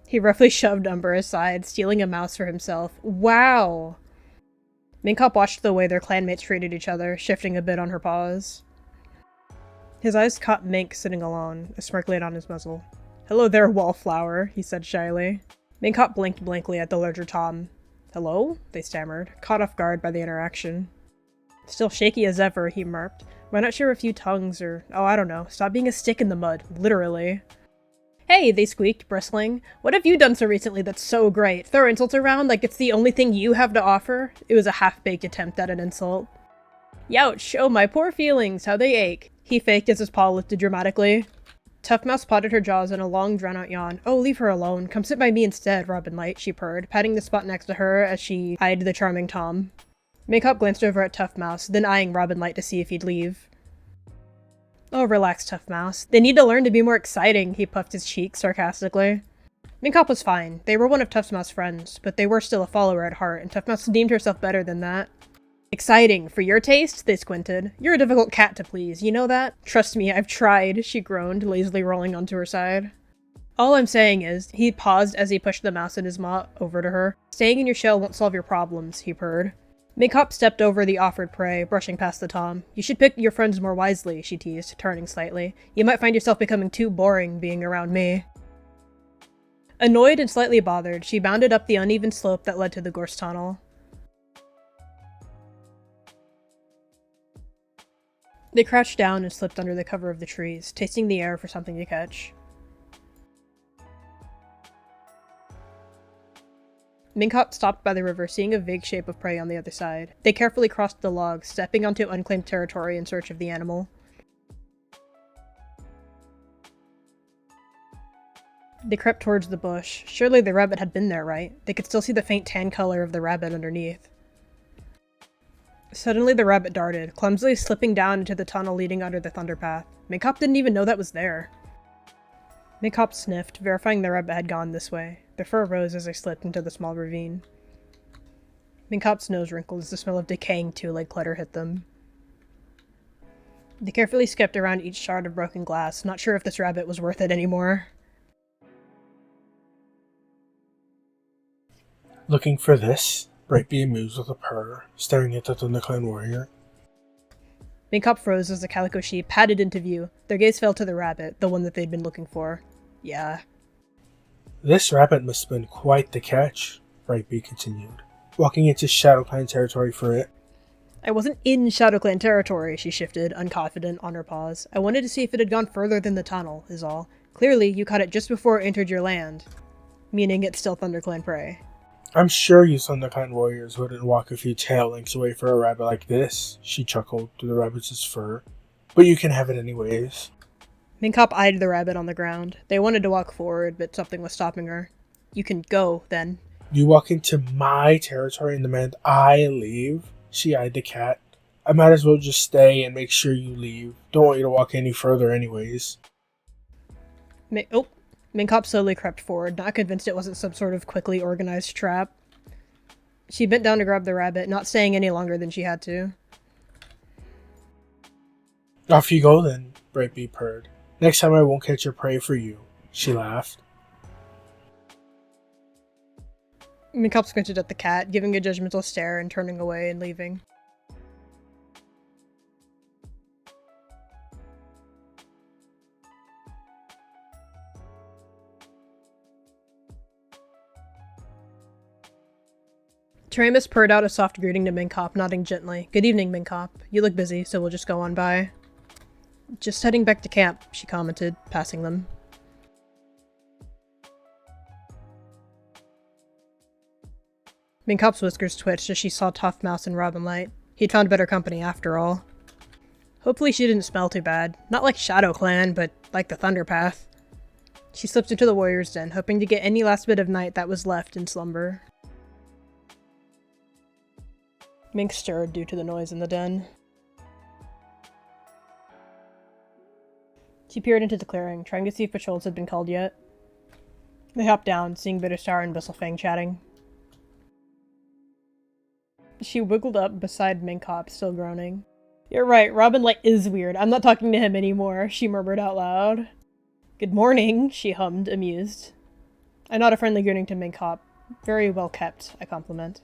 He roughly shoved Umber aside, stealing a mouse for himself. Wow! Minkhop watched the way their clanmates treated each other, shifting a bit on her paws. His eyes caught Mink sitting alone, a smirk laid on his muzzle. "Hello there, wallflower," he said shyly. Minkhop blinked blankly at the larger Tom. "Hello?" they stammered, caught off guard by the interaction. "Still shaky as ever," he murped. "Why not share a few tongues or— oh, I don't know, stop being a stick in the mud, literally." "Hey," they squeaked, bristling. "What have you done so recently that's so great? Throw insults around like it's the only thing you have to offer?" It was a half-baked attempt at an insult. "Youch! Oh, my poor feelings, how they ache," he faked as his paw lifted dramatically. Tough Mouse potted her jaws in a long, drawn-out yawn. "Oh, leave her alone. Come sit by me instead, Robin Light," she purred, patting the spot next to her as she eyed the charming Tom. Minkhop glanced over at Tough Mouse, then eyeing Robin Light to see if he'd leave. "Oh, relax, Tough Mouse. They need to learn to be more exciting," he puffed his cheeks sarcastically. Minkhop was fine. They were one of Tough Mouse's friends, but they were still a follower at heart, and Tough Mouse deemed herself better than that. "Exciting, for your taste?" They squinted. "You're a difficult cat to please, you know that?" "Trust me, I've tried," she groaned, lazily rolling onto her side. "All I'm saying is," he paused as he pushed the mouse in his maw over to her. "Staying in your shell won't solve your problems," he purred. Minkhop stepped over the offered prey, brushing past the Tom. "You should pick your friends more wisely," she teased, turning slightly. "You might find yourself becoming too boring being around me." Annoyed and slightly bothered, she bounded up the uneven slope that led to the gorse tunnel. They crouched down and slipped under the cover of the trees, tasting the air for something to catch. Minkhop stopped by the river, seeing a vague shape of prey on the other side. They carefully crossed the logs, stepping onto unclaimed territory in search of the animal. They crept towards the bush. Surely the rabbit had been there, right? They could still see the faint tan color of the rabbit underneath. Suddenly the rabbit darted, clumsily slipping down into the tunnel leading under the thunderpath. Minkhop didn't even know that was there. Minkhop sniffed, verifying the rabbit had gone this way. Their fur rose as they slipped into the small ravine. Minkhop's nose wrinkled as the smell of decaying two-leg clutter hit them. They carefully skipped around each shard of broken glass, not sure if this rabbit was worth it anymore. "Looking for this?" Brightbee mused with a purr, staring at the ThunderClan warrior. Minkhop froze as the calico sheep padded into view. Their gaze fell to the rabbit, the one that they'd been looking for. "Yeah." "This rabbit must have been quite the catch," Brightbee continued, walking into ShadowClan territory for it. "I wasn't in ShadowClan territory," she shifted, unconfident, on her paws. "I wanted to see if it had gone further than the tunnel, is all. Clearly, you caught it just before it entered your land. Meaning it's still ThunderClan prey." "I'm sure you ThunderClan warriors wouldn't walk a few tail lengths away for a rabbit like this," she chuckled through the rabbit's fur. "But you can have it anyways." Minkhop eyed the rabbit on the ground. They wanted to walk forward, but something was stopping her. "You can go, then." "You walk into my territory and demand I leave?" She eyed the cat. "I might as well just stay and make sure you leave. Don't want you to walk any further anyways." Minkhop slowly crept forward, not convinced it wasn't some sort of quickly organized trap. She bent down to grab the rabbit, not staying any longer than she had to. "Off you go then," Brightbee purred. "Next time I won't catch your prey for you." She laughed. Minkhop squinted at the cat, giving a judgmental stare and turning away and leaving. Taramis purred out a soft greeting to Minkhop, nodding gently. "Good evening, Minkhop. You look busy, so we'll just go on by." "Just heading back to camp," she commented, passing them. Minkhop's whiskers twitched as she saw Tough Mouse and Robin Light. He'd found better company after all. Hopefully she didn't smell too bad. Not like ShadowClan, but like the Thunderpath. She slipped into the warrior's den, hoping to get any last bit of night that was left in slumber. Mink stirred due to the noise in the den. She peered into the clearing, trying to see if patrols had been called yet. They hopped down, seeing Bitterstar and Bristlefang chatting. She wiggled up beside Minkhop, still groaning. "You're right, Robin Light is weird. I'm not talking to him anymore," she murmured out loud. "Good morning," she hummed, amused. I nod a friendly greeting to Minkhop. Very well kept, I compliment.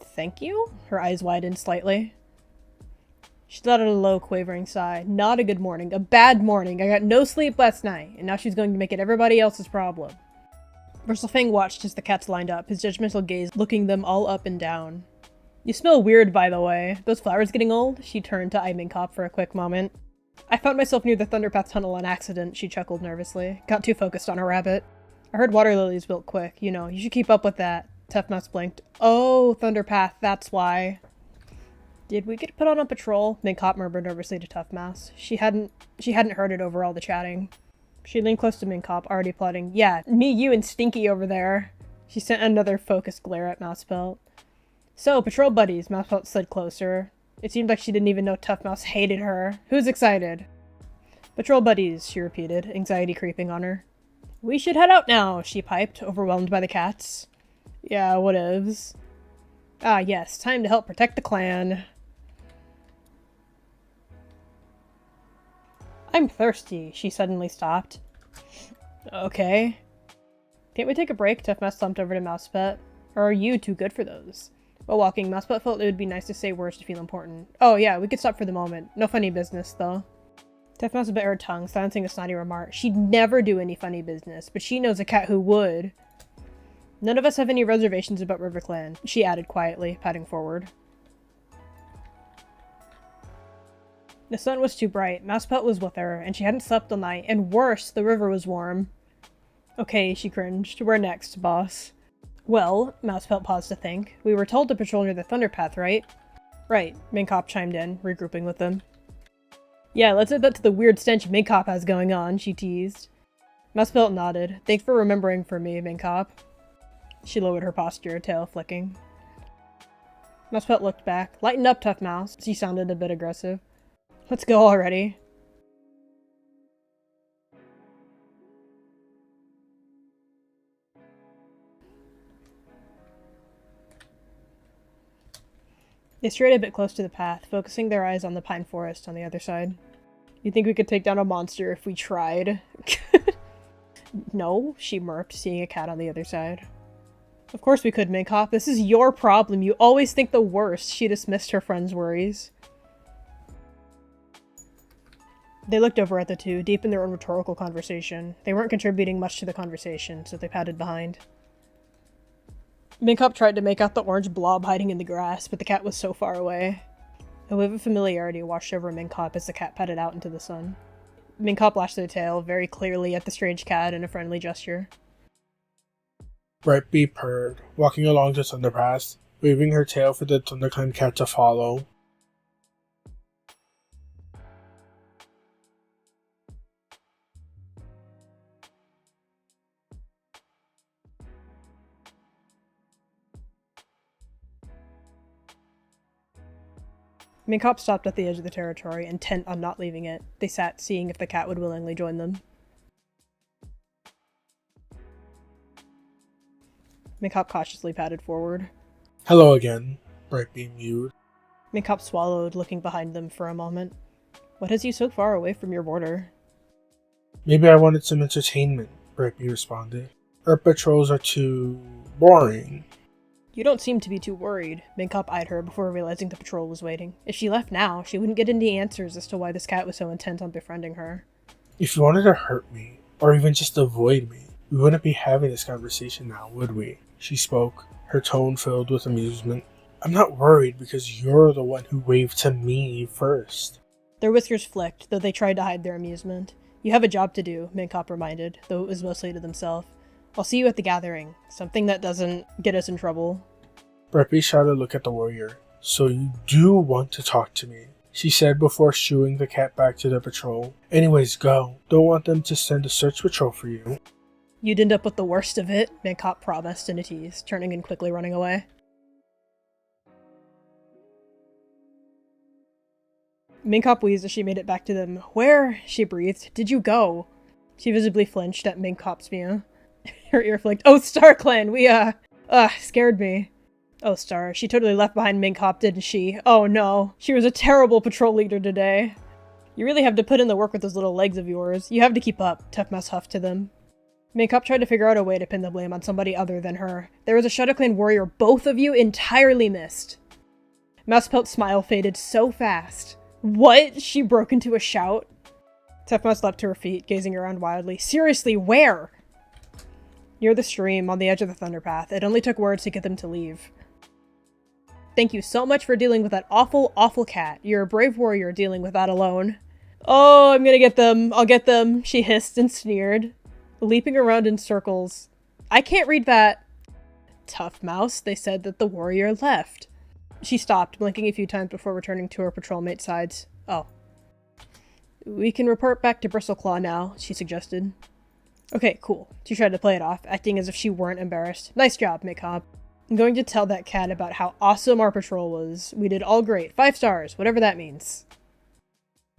Thank you? Her eyes widened slightly. She let out a low, quavering sigh. Not a good morning. A bad morning. I got no sleep last night, and now she's going to make it everybody else's problem. Bristlefang watched as the cats lined up, his judgmental gaze looking them all up and down. You smell weird, by the way. Those flowers getting old? She turned to eye Minkhop for a quick moment. I found myself near the Thunderpath tunnel on accident, she chuckled nervously. Got too focused on a rabbit. I heard water lilies wilt quick. You know, you should keep up with that. Tough Mouse blinked. Oh, Thunderpath, that's why. Did we get put on a patrol? Minkhop murmured nervously to Tough Mouse. She hadn't heard it over all the chatting. She leaned close to Minkhop, already plotting. Yeah, me, you, and Stinky over there. She sent another focused glare at Mousepelt. So, patrol buddies, Mousepelt slid closer. It seemed like she didn't even know Tough Mouse hated her. Who's excited? Patrol buddies, she repeated, anxiety creeping on her. We should head out now, she piped, overwhelmed by the cats. Yeah, whatevs. Ah, yes, time to help protect the clan. I'm thirsty, she suddenly stopped. Okay. Can't we take a break? Tough Mouse slumped over to Mousepet. Or are you too good for those? While walking, Mousepet felt it would be nice to say words to feel important. Oh yeah, we could stop for the moment. No funny business, though. Tough Mouse bit her tongue, silencing a snotty remark. She'd never do any funny business, but she knows a cat who would. None of us have any reservations about RiverClan, she added quietly, padding forward. The sun was too bright, Mousepet was with her, and she hadn't slept all night, and worse, the river was warm. Okay, she cringed. Where next, boss? Well, Mousepet paused to think. We were told to patrol near the Thunderpath, right? Right, Minkhop chimed in, regrouping with them. Yeah, let's add that to the weird stench Minkhop has going on, she teased. Mousepet nodded. Thanks for remembering for me, Minkhop. She lowered her posture, tail flicking. Mousepet looked back. Lighten up, Tough Mouse. She sounded a bit aggressive. Let's go already. They strayed a bit close to the path, focusing their eyes on the pine forest on the other side. You think we could take down a monster if we tried? No, she murped, seeing a cat on the other side. Of course we could, Minkhop. This is your problem. You always think the worst. She dismissed her friend's worries. They looked over at the two, deep in their own rhetorical conversation. They weren't contributing much to the conversation, so they padded behind. Minkhop tried to make out the orange blob hiding in the grass, but the cat was so far away. A wave of familiarity washed over Minkhop as the cat padded out into the sun. Minkhop lashed their tail very clearly at the strange cat in a friendly gesture. Brightbee purred, walking along the Thunderpath, waving her tail for the ThunderClan cat to follow. Minkhop stopped at the edge of the territory, intent on not leaving it. They sat, seeing if the cat would willingly join them. Minkhop cautiously padded forward. Hello again, Brightbee mewed. Minkhop swallowed, looking behind them for a moment. What has you so far away from your border? Maybe I wanted some entertainment, Brightbee responded. Our patrols are too boring. You don't seem to be too worried. Minkhop eyed her before realizing the patrol was waiting. If she left now, she wouldn't get any answers as to why this cat was so intent on befriending her. If you wanted to hurt me, or even just avoid me, we wouldn't be having this conversation now, would we? She spoke, her tone filled with amusement. I'm not worried because you're the one who waved to me first. Their whiskers flicked, though they tried to hide their amusement. You have a job to do, Minkhop reminded, though it was mostly to themselves. I'll see you at the gathering. Something that doesn't get us in trouble. Brightbee shot a look at the warrior. So you do want to talk to me, she said before shooing the cat back to the patrol. Anyways, go. Don't want them to send a search patrol for you. You'd end up with the worst of it, Minkhop promised in a tease, turning and quickly running away. Minkhop wheezed as she made it back to them. Where, she breathed, did you go? She visibly flinched at Minkhop's mew. Her ear flicked. Oh, StarClan, we, scared me. Oh, Star, she totally left behind Minkhop, didn't she? Oh no, she was a terrible patrol leader today. You really have to put in the work with those little legs of yours. You have to keep up, Tough Mouse huffed to them. Minkhop tried to figure out a way to pin the blame on somebody other than her. There was a Shadow Clan warrior both of you entirely missed. Mousepelt's smile faded so fast. What? She broke into a shout. Tough Mouse leapt to her feet, gazing around wildly. Seriously, where? Near the stream, on the edge of the Thunder Path. It only took words to get them to leave. Thank you so much for dealing with that awful, awful cat. You're a brave warrior dealing with that alone. Oh, I'm gonna get them. I'll get them, she hissed and sneered, leaping around in circles. I can't read that. Tough Mouse, they said that the warrior left. She stopped, blinking a few times before returning to her patrolmate's sides. Oh. We can report back to Bristleclaw now, she suggested. Okay, cool. She tried to play it off, acting as if she weren't embarrassed. Nice job, Minkhop. I'm going to tell that cat about how awesome our patrol was. We did all great. 5 stars, whatever that means.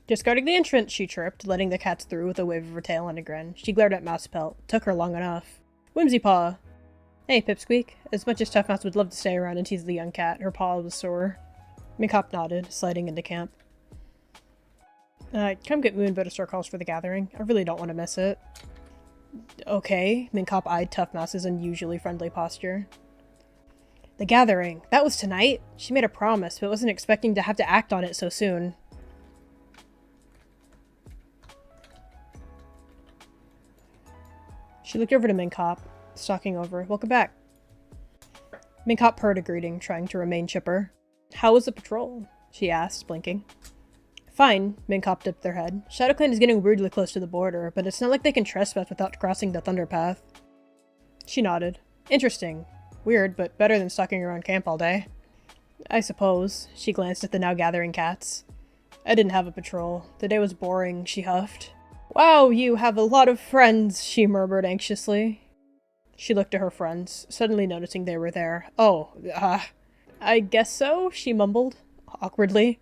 Discarding the entrance, she chirped, letting the cats through with a wave of her tail and a grin. She glared at Mousepelt. Took her long enough. Whimsy Paw. Hey, Pipsqueak. As much as Tough Mouse would love to stay around and tease the young cat, her paw was sore. Minkhop nodded, sliding into camp. Come get Moon Boaster calls for the gathering. I really don't want to miss it. Okay, Minkhop eyed Tough Mouse's unusually friendly posture. The gathering. That was tonight? She made a promise, but wasn't expecting to have to act on it so soon. She looked over to Minkhop, stalking over. Welcome back. Minkhop purred a greeting, trying to remain chipper. How was the patrol? She asked, blinking. Fine, Minkhop dipped their head. Shadow Clan is getting weirdly close to the border, but it's not like they can trespass without crossing the Thunder Path. She nodded. Interesting. Weird, but better than stalking around camp all day. I suppose. She glanced at the now gathering cats. I didn't have a patrol. The day was boring, she huffed. Wow, you have a lot of friends, she murmured anxiously. She looked at her friends, suddenly noticing they were there. Oh, I guess so, she mumbled, awkwardly.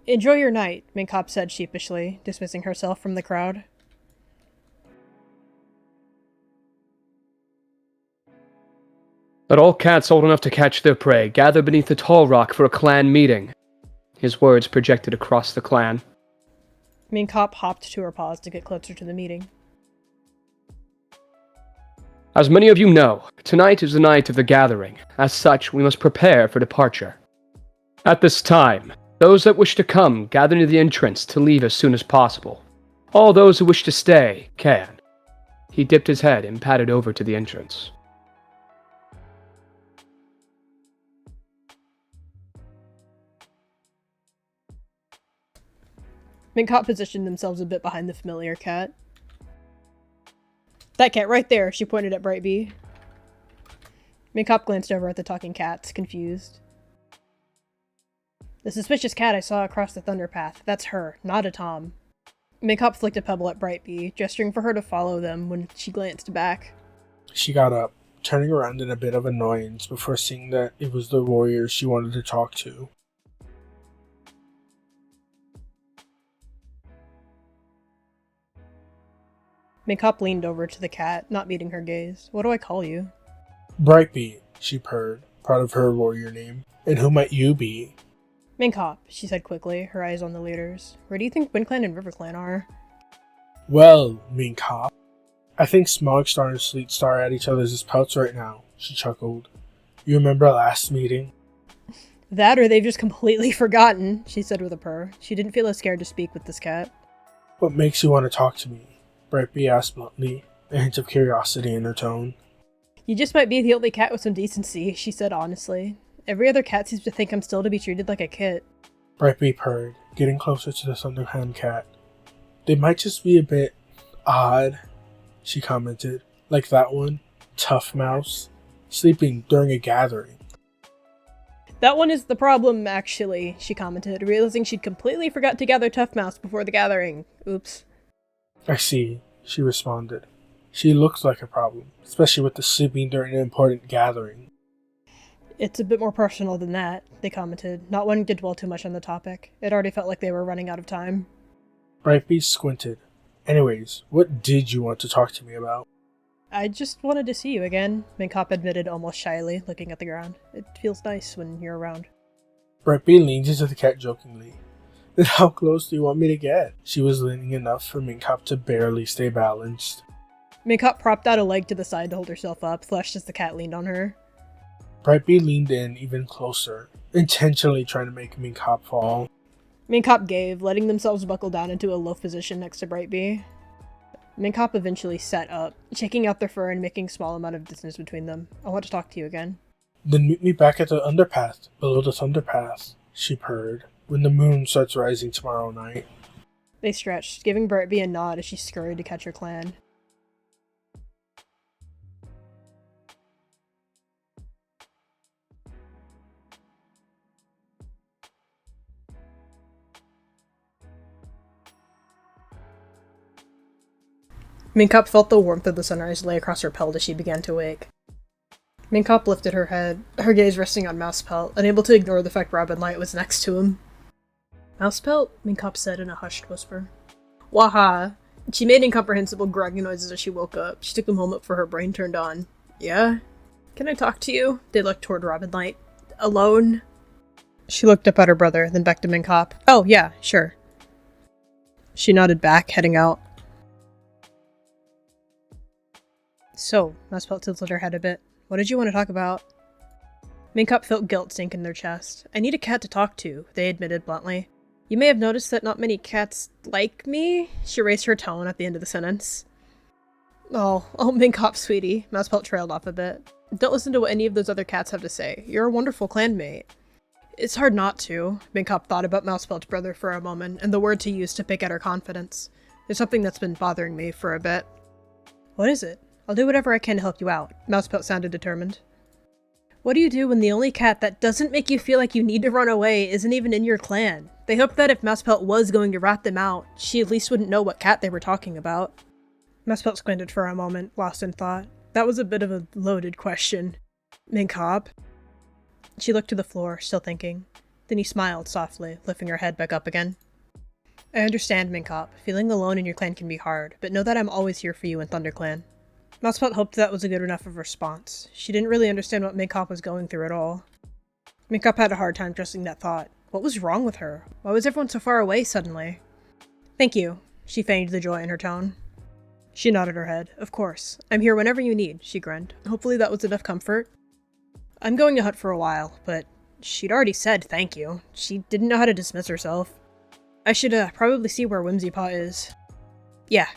Enjoy your night, Minkhop said sheepishly, dismissing herself from the crowd. Let all cats old enough to catch their prey gather beneath the tall rock for a clan meeting. His words projected across the clan. Minkhop hopped to her paws to get closer to the meeting. As many of you know, tonight is the night of the gathering. As such, we must prepare for departure. At this time, those that wish to come gather near the entrance to leave as soon as possible. All those who wish to stay can. He dipped his head and padded over to the entrance. Minkhop positioned themselves a bit behind the familiar cat. That cat right there, she pointed at Brightbee. Minkhop glanced over at the talking cats, confused. The suspicious cat I saw across the Thunder Path, that's her, not a Tom. Minkhop flicked a pebble at Brightbee, gesturing for her to follow them when she glanced back. She got up, turning around in a bit of annoyance before seeing that it was the warrior she wanted to talk to. Minkhop leaned over to the cat, not meeting her gaze. What do I call you? Brightbee, she purred, proud of her warrior name. And who might you be? Minkhop, she said quickly, her eyes on the leaders. Where do you think WindClan and RiverClan are? Well, Minkhop, I think Smogstar and Sleetstar are at each other's pelts right now, she chuckled. You remember last meeting? That or they've just completely forgotten, she said with a purr. She didn't feel as scared to speak with this cat. What makes you want to talk to me? Brightbee asked bluntly, a hint of curiosity in her tone. You just might be the only cat with some decency, she said honestly. Every other cat seems to think I'm still to be treated like a kit. Brightbee purred, getting closer to the Thunderhand cat. They might just be a bit odd, she commented. Like that one, Tough Mouse, sleeping during a gathering. That one is the problem, actually, she commented, realizing she'd completely forgot to gather Tough Mouse before the gathering. Oops. I see, she responded. She looks like a problem, especially with the sleeping during an important gathering. It's a bit more personal than that, they commented, not wanting to dwell too much on the topic. It already felt like they were running out of time. Brightbee squinted. Anyways, what did you want to talk to me about? I just wanted to see you again, Minkhop admitted almost shyly, looking at the ground. It feels nice when you're around. Brightbee leaned into the cat jokingly. Then how close do you want me to get? She was leaning enough for Minkhop to barely stay balanced. Minkhop propped out a leg to the side to hold herself up, flushed as the cat leaned on her. Brightbee leaned in even closer, intentionally trying to make Minkhop fall. Minkhop gave, letting themselves buckle down into a loaf position next to Brightbee. Minkhop eventually sat up, checking out their fur and making a small amount of distance between them. I want to talk to you again. Then meet me back at the underpath, below the thunderpath, she purred, when the moon starts rising tomorrow night. They stretched, giving Brightbee a nod as she scurried to catch her clan. Minkhop felt the warmth of the sunrise lay across her pelt as she began to wake. Minkhop lifted her head, her gaze resting on Mousepelt, unable to ignore the fact Robin Light was next to him. Mousepelt? Minkhop said in a hushed whisper. Waha! She made incomprehensible groggy noises as she woke up. She took the moment for her brain turned on. Yeah? Can I talk to you? They looked toward Robin Light. Alone? She looked up at her brother, then back to Minkhop. Oh, yeah, sure. She nodded back, heading out. So, Mousepelt tilted her head a bit. What did you want to talk about? Minkhop felt guilt sink in their chest. I need a cat to talk to, they admitted bluntly. You may have noticed that not many cats like me? She raised her tone at the end of the sentence. Oh, Minkhop, sweetie. Mousepelt trailed off a bit. Don't listen to what any of those other cats have to say. You're a wonderful clanmate. It's hard not to. Minkhop thought about Mousepelt's brother for a moment, and the word to use to pick at her confidence. There's something that's been bothering me for a bit. What is it? I'll do whatever I can to help you out. Mousepelt sounded determined. What do you do when the only cat that doesn't make you feel like you need to run away isn't even in your clan? They hoped that if Mousepelt was going to rat them out, she at least wouldn't know what cat they were talking about. Mousepelt squinted for a moment, lost in thought. That was a bit of a loaded question. Minkhop? She looked to the floor, still thinking. Then he smiled softly, lifting her head back up again. I understand, Minkhop. Feeling alone in your clan can be hard, but know that I'm always here for you in ThunderClan. Mousepelt hoped that was a good enough of a response. She didn't really understand what Minkhop was going through at all. Minkhop had a hard time trusting that thought. What was wrong with her? Why was everyone so far away suddenly? Thank you. She feigned the joy in her tone. She nodded her head. Of course. I'm here whenever you need, she grinned. Hopefully that was enough comfort. I'm going to hunt for a while, but she'd already said thank you. She didn't know how to dismiss herself. I should probably see where Whimsypaw is. Yeah.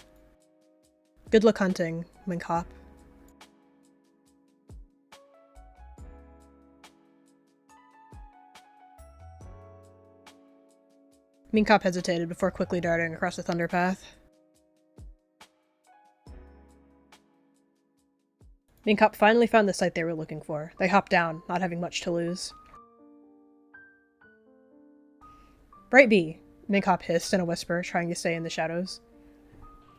Good luck hunting, Minkhop. Minkhop hesitated before quickly darting across the thunderpath. Minkhop finally found the site they were looking for. They hopped down, not having much to lose. Brightbee, Minkhop hissed in a whisper, trying to stay in the shadows.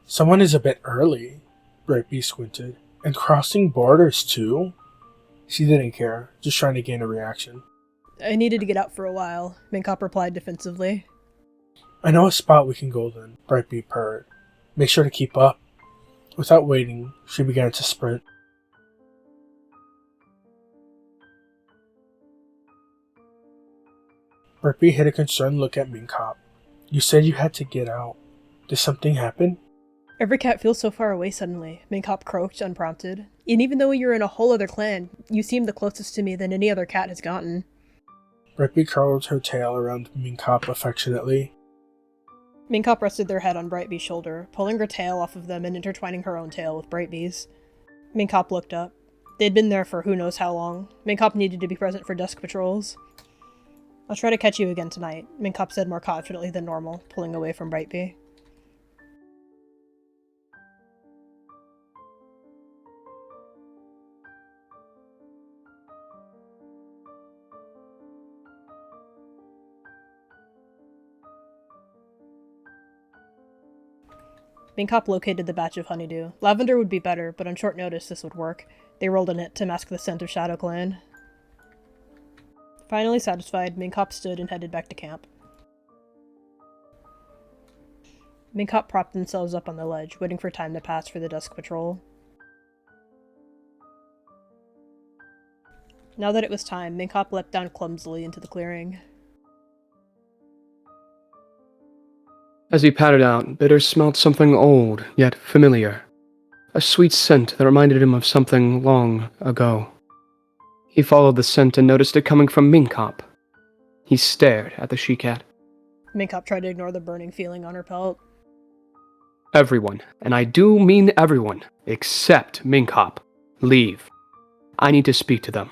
Someone is a bit early, Brightbee squinted. And crossing borders too? She didn't care, just trying to gain a reaction. I needed to get out for a while, Minkhop replied defensively. I know a spot we can go then, Brightbee purred. Make sure to keep up. Without waiting, she began to sprint. Brightbee hit a concerned look at Minkhop. You said you had to get out. Did something happen? Every cat feels so far away suddenly, Minkhop croaked, unprompted. And even though you're in a whole other clan, you seem the closest to me than any other cat has gotten. Brightbee curled her tail around Minkhop affectionately. Minkhop rested their head on Brightbee's shoulder, pulling her tail off of them and intertwining her own tail with Brightbee's. Minkhop looked up. They'd been there for who knows how long. Minkhop needed to be present for dusk patrols. I'll try to catch you again tonight, Minkhop said more confidently than normal, pulling away from Brightbee. Minkhop located the batch of honeydew. Lavender would be better, but on short notice this would work. They rolled in it to mask the scent of ShadowClan. Finally satisfied, Minkhop stood and headed back to camp. Minkhop propped themselves up on the ledge, waiting for time to pass for the dusk patrol. Now that it was time, Minkhop leapt down clumsily into the clearing. As he pattered out, Bitter smelled something old, yet familiar. a sweet scent that reminded him of something long ago. He followed the scent and noticed it coming from Minkhop. He stared at the she-cat. Minkhop tried to ignore the burning feeling on her pelt. Everyone, and I do mean everyone, except Minkhop, leave. I need to speak to them.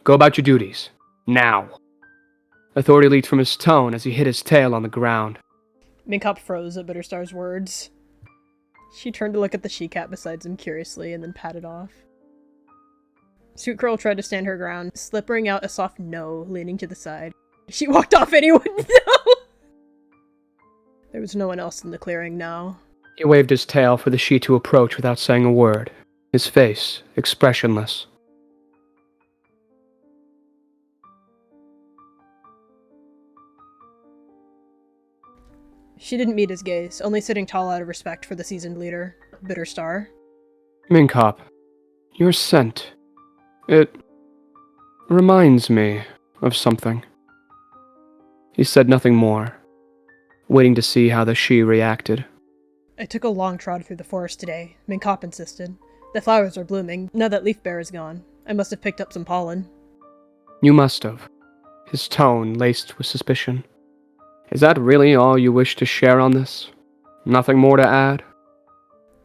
Go about your duties. Now. Authority leaked from his tone as he hit his tail on the ground. Minkhop froze at Bitterstar's words. She turned to look at the she-cat beside him curiously and then patted off. Sweet Curl tried to stand her ground, slippering out a soft no, leaning to the side. She walked off anyway. No! There was no one else in the clearing now. He waved his tail for the she to approach without saying a word, his face expressionless. She didn't meet his gaze, only sitting tall out of respect for the seasoned leader, Bitterstar. Minkhop, your scent. It reminds me of something. He said nothing more, waiting to see how the she reacted. I took a long trot through the forest today, Minkhop insisted. The flowers are blooming, now that Leafbear is gone. I must have picked up some pollen. You must have. His tone laced with suspicion. Is that really all you wish to share on this? Nothing more to add?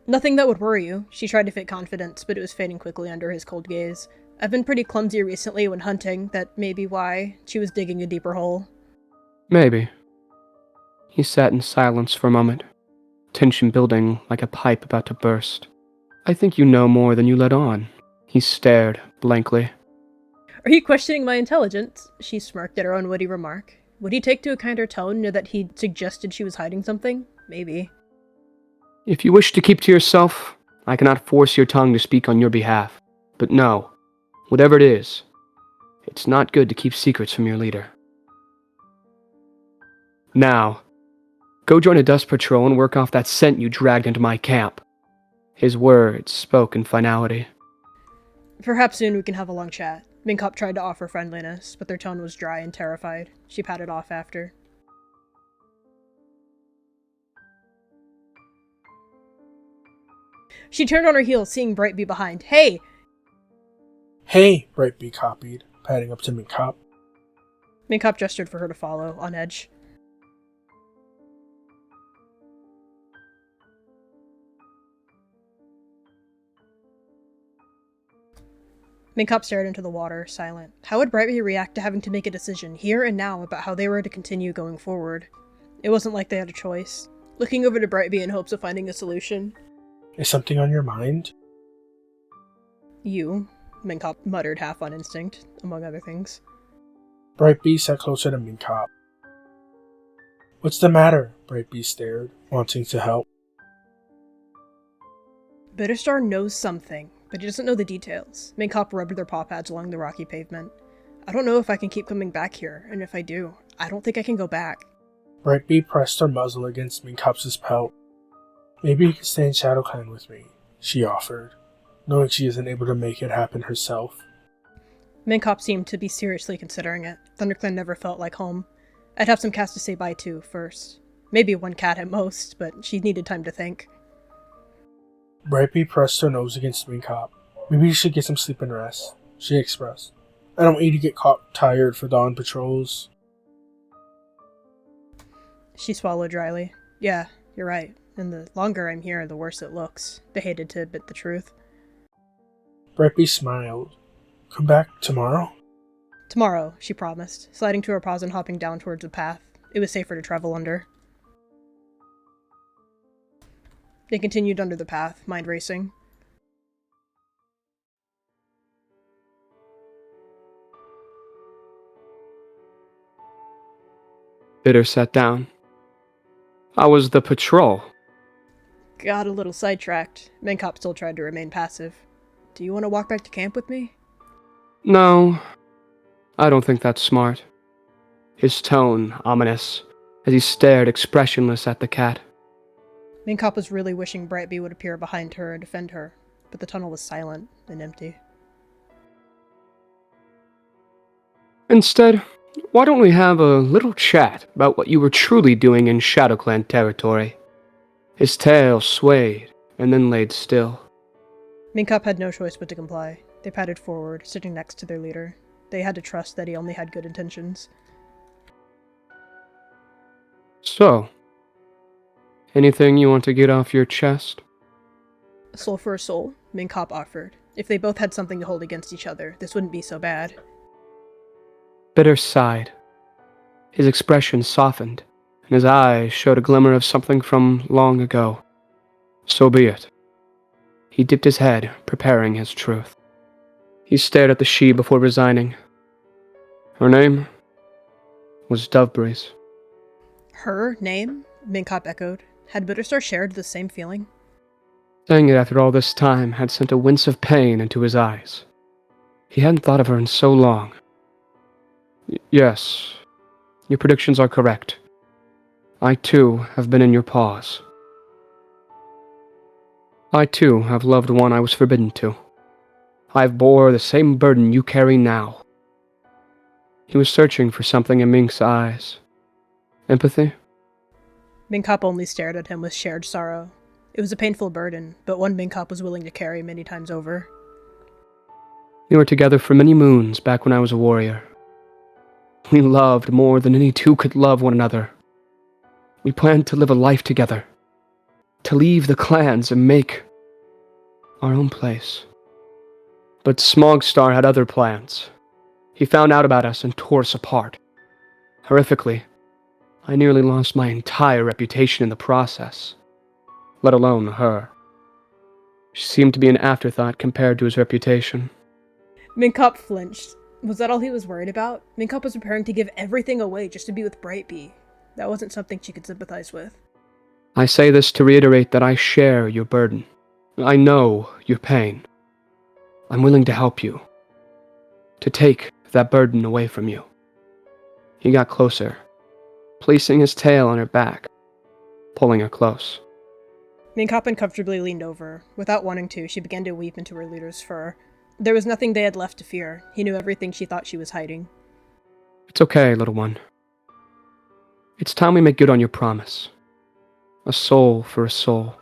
Nothing that would worry you. She tried to fake confidence, but it was fading quickly under his cold gaze. I've been pretty clumsy recently when hunting, that may be why. She was digging a deeper hole. Maybe. He sat in silence for a moment, tension building like a pipe about to burst. I think you know more than you let on. He stared blankly. Are you questioning my intelligence? She smirked at her own witty remark. Would he take to a kinder tone now that he'd suggested she was hiding something? Maybe. If you wish to keep to yourself, I cannot force your tongue to speak on your behalf. But no, whatever it is, it's not good to keep secrets from your leader. Now, go join a dust patrol and work off that scent you dragged into my camp. His words spoke in finality. Perhaps soon we can have a long chat. Minkhop tried to offer friendliness, but their tone was dry and terrified. She patted off after. She turned on her heel, seeing Brightbee behind. Hey! Hey, Brightbee copied, padding up to Minkhop. Minkhop gestured for her to follow, on edge. Minkhop stared into the water, silent. How would Brightbee react to having to make a decision, here and now, about how they were to continue going forward? It wasn't like they had a choice. Looking over to Brightbee in hopes of finding a solution. Is something on your mind? You, Minkhop muttered half on instinct, among other things. Brightbee sat closer to Minkhop. What's the matter? Brightbee stared, wanting to help. Bitterstar knows something, but he doesn't know the details. Minkhop rubbed their paw pads along the rocky pavement. I don't know if I can keep coming back here, and if I do, I don't think I can go back. Brightbee pressed her muzzle against Minkhop's pelt. Maybe you can stay in ShadowClan with me, she offered, knowing she isn't able to make it happen herself. Minkhop seemed to be seriously considering it. ThunderClan never felt like home. I'd have some cats to say bye to first. Maybe one cat at most, but she needed time to think. Brightbee pressed her nose against Minkhop. Maybe you should get some sleep and rest, she expressed. I don't want you to get caught tired for dawn patrols. She swallowed dryly. Yeah, you're right. And the longer I'm here, the worse it looks. They hated to admit the truth. Brightbee smiled. Come back tomorrow? Tomorrow, she promised, sliding to her paws and hopping down towards the path. It was safer to travel under. They continued under the path, mind racing. Bitter sat down. How was the patrol? Got a little sidetracked. Minkhop still tried to remain passive. Do you want to walk back to camp with me? No, I don't think that's smart. His tone ominous, as he stared expressionless at the cat. Minkhop was really wishing Brightbee would appear behind her and defend her, but the tunnel was silent and empty. Instead, why don't we have a little chat about what you were truly doing in ShadowClan territory? His tail swayed and then laid still. Minkhop had no choice but to comply. They padded forward, sitting next to their leader. They had to trust that he only had good intentions. So, anything you want to get off your chest? A soul for a soul, Minkhop offered. If they both had something to hold against each other, this wouldn't be so bad. Bitter sighed. His expression softened, and his eyes showed a glimmer of something from long ago. So be it. He dipped his head, preparing his truth. He stared at the she before resigning. Her name was Dovebreeze. Her name? Minkhop echoed. Had Bitterstar shared the same feeling? Saying it after all this time had sent a wince of pain into his eyes. He hadn't thought of her in so long. Yes, your predictions are correct. I too have been in your paws. I too have loved one I was forbidden to. I've bore the same burden you carry now. He was searching for something in Mink's eyes. Empathy? Minkhop only stared at him with shared sorrow. It was a painful burden, but one Minkhop was willing to carry many times over. We were together for many moons back when I was a warrior. We loved more than any two could love one another. We planned to live a life together. To leave the clans and make our own place. But Smogstar had other plans. He found out about us and tore us apart. Horrifically, I nearly lost my entire reputation in the process, let alone her. She seemed to be an afterthought compared to his reputation. Minkhop flinched. Was that all he was worried about? Minkhop was preparing to give everything away just to be with Brightbee. That wasn't something she could sympathize with. I say this to reiterate that I share your burden. I know your pain. I'm willing to help you. To take that burden away from you. He got closer, placing his tail on her back, pulling her close. Minkhop uncomfortably leaned over. Without wanting to, she began to weep into her leader's fur. There was nothing they had left to fear. He knew everything she thought she was hiding. It's okay, little one. It's time we make good on your promise. A soul for a soul.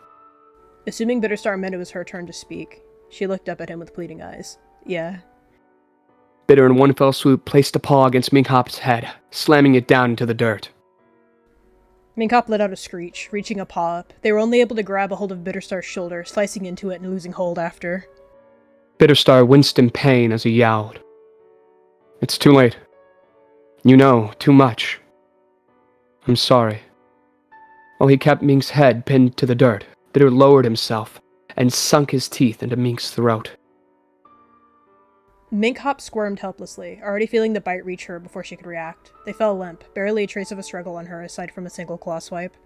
Assuming Bitterstar meant it was her turn to speak, she looked up at him with pleading eyes. Yeah. Bitter in one fell swoop placed a paw against Minkhop's head, slamming it down into the dirt. Minkhop let out a screech, reaching a paw up. They were only able to grab a hold of Bitterstar's shoulder, slicing into it and losing hold after. Bitterstar winced in pain as he yowled. It's too late. You know, too much. I'm sorry. While he kept Mink's head pinned to the dirt, Bitter lowered himself and sunk his teeth into Mink's throat. Minkhop squirmed helplessly, already feeling the bite reach her before she could react. They fell limp, barely a trace of a struggle on her aside from a single claw swipe.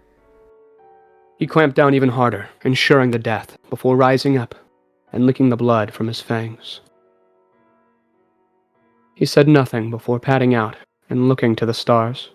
He clamped down even harder, ensuring the death, before rising up and licking the blood from his fangs. He said nothing before padding out and looking to the stars.